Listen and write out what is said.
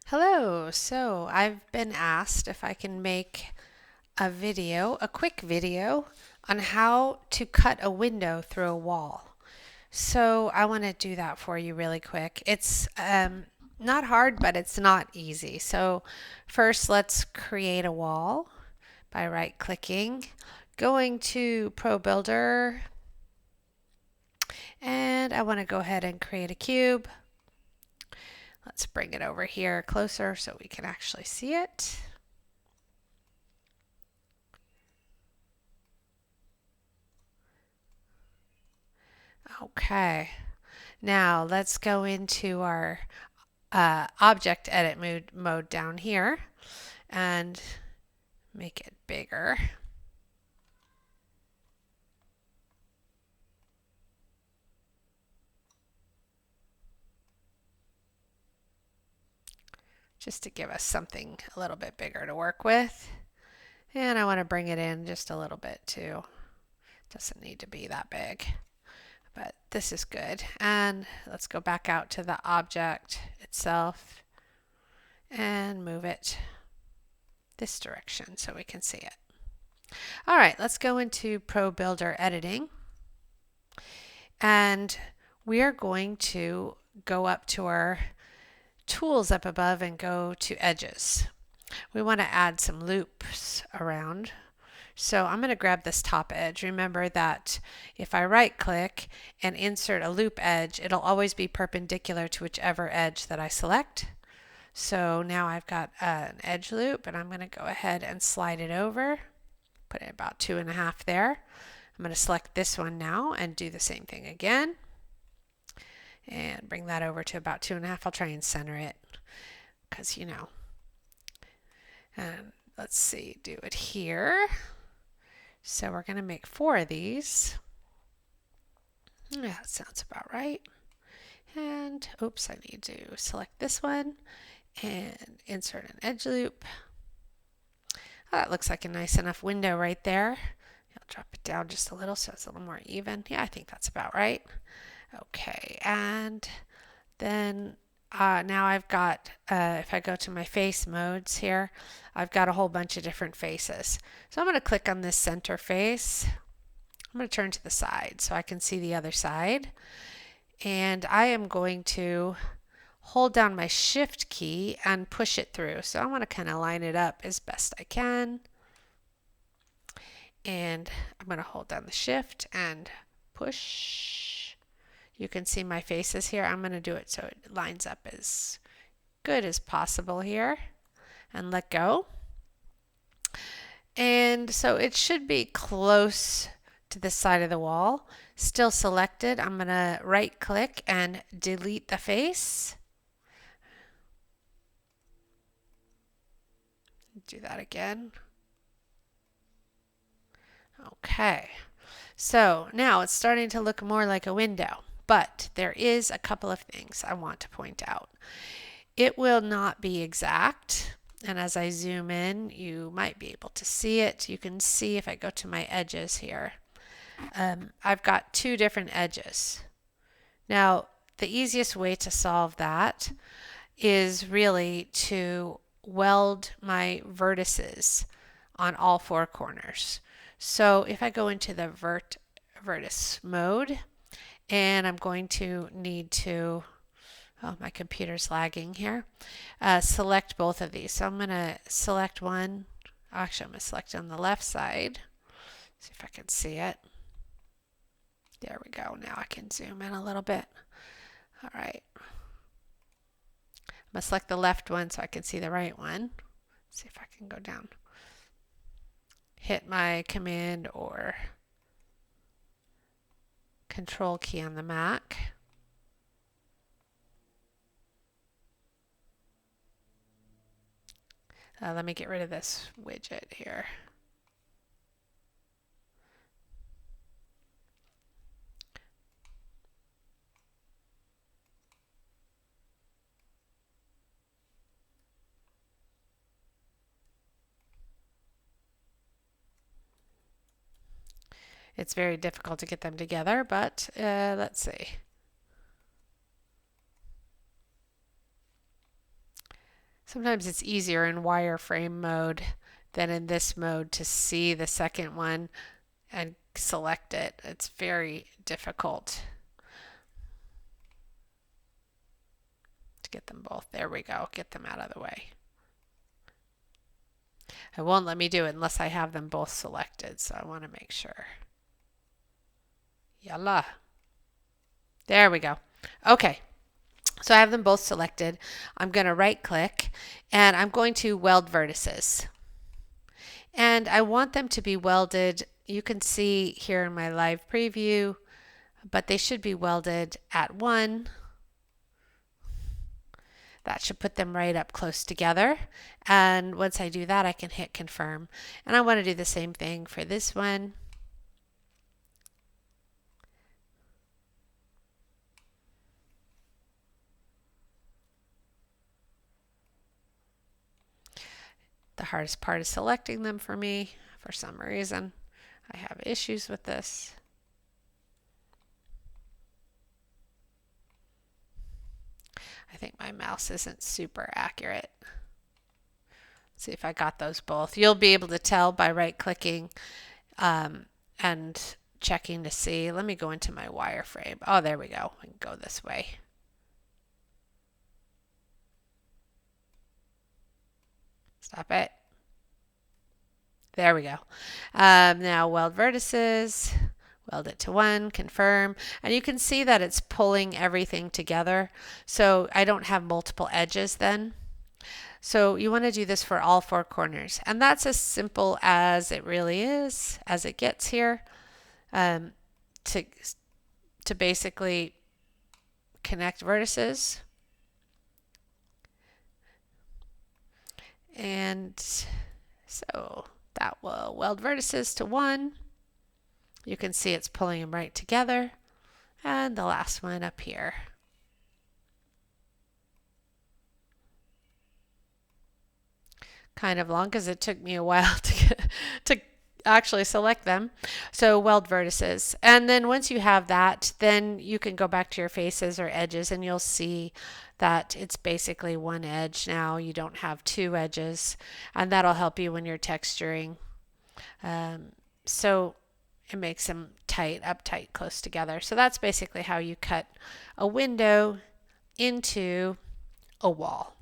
Hello, so I've been asked if I can make a quick video on how to cut a window through a wall. So I want to do that for you really quick. It's not hard, but it's not easy. So first let's create a wall by right clicking, going to ProBuilder, and I want to go ahead and create a cube. Let's bring it over here closer so we can actually see it. Okay, now let's go into our object edit mode down here and make it bigger. Just to give us something a little bit bigger to work with. And I want to bring it in just a little bit too. Doesn't need to be that big, but this is good. And let's go back out to the object itself and move it this direction so we can see it. All right, let's go into ProBuilder editing. And we are going to go up to our tools up above and go to edges. We want to add some loops around. So I'm going to grab this top edge. Remember that if I right click and insert a loop edge, it'll always be perpendicular to whichever edge that I select. So now I've got an edge loop and I'm going to go ahead and slide it over, put it about 2.5 there. I'm going to select this one now and do the same thing again and bring that over to about 2.5. I'll try and center it because and let's see, do it here. So we're going to make 4 of these. Yeah, that sounds about right. And oops, I need to select this one and insert an edge loop. Oh, that looks like a nice enough window right there. I'll drop it down just a little so it's a little more even. Yeah, I think that's about right. Okay, and then now I've got, if I go to my face modes here, I've got a whole bunch of different faces. So I'm going to click on this center face. I'm going to turn to the side so I can see the other side. And I am going to hold down my shift key and push it through. So I want to kind of line it up as best I can. And I'm going to hold down the shift and push. You can see my faces here. I'm going to do it so it lines up as good as possible here and let go. And so it should be close to the side of the wall. Still selected. I'm going to right click and delete the face. Do that again. Okay. So now it's starting to look more like a window. But there is a couple of things I want to point out. It will not be exact. And as I zoom in, you might be able to see it. You can see if I go to my edges here. I've got 2 different edges. Now, the easiest way to solve that is really to weld my vertices on all 4 corners. So if I go into the vertex mode, and I'm going to need to, oh, my computer's lagging here, select both of these. So I'm going to select one. Actually, I'm going to select on the left side. See if I can see it. There we go. Now I can zoom in a little bit. All right. I'm going to select the left one so I can see the right one. See if I can go down. Hit my Command or Control key on the Mac. Let me get rid of this widget here. It's very difficult to get them together, but let's see. Sometimes it's easier in wireframe mode than in this mode to see the second one and select it. It's very difficult to get them both. There we go. Get them out of the way. It won't let me do it unless I have them both selected, so I want to make sure. Yalla. There we go. Okay. So I have them both selected. I'm going to right click and I'm going to weld vertices. And I want them to be welded. You can see here in my live preview, but they should be welded at 1. That should put them right up close together. And once I do that, I can hit confirm. And I want to do the same thing for this one. The hardest part is selecting them for me. For some reason, I have issues with this. I think my mouse isn't super accurate. Let's see if I got those both. You'll be able to tell by right-clicking and checking to see. Let me go into my wireframe. Oh, there we go. I can go this way. Stop it. There we go. Now weld vertices. Weld it to 1, confirm, and you can see that it's pulling everything together. So I don't have multiple edges then. So you want to do this for all 4 corners. And that's as simple as it really is, as it gets here, to basically connect vertices. And so that will weld vertices to 1. You can see it's pulling them right together. And the last one up here. Kind of long because it took me a while to actually select them. So weld vertices. And then once you have that, then you can go back to your faces or edges and you'll see that it's basically 1 edge now. You don't have 2 edges. And that'll help you when you're texturing. So it makes them tight, uptight, close together. So that's basically how you cut a window into a wall.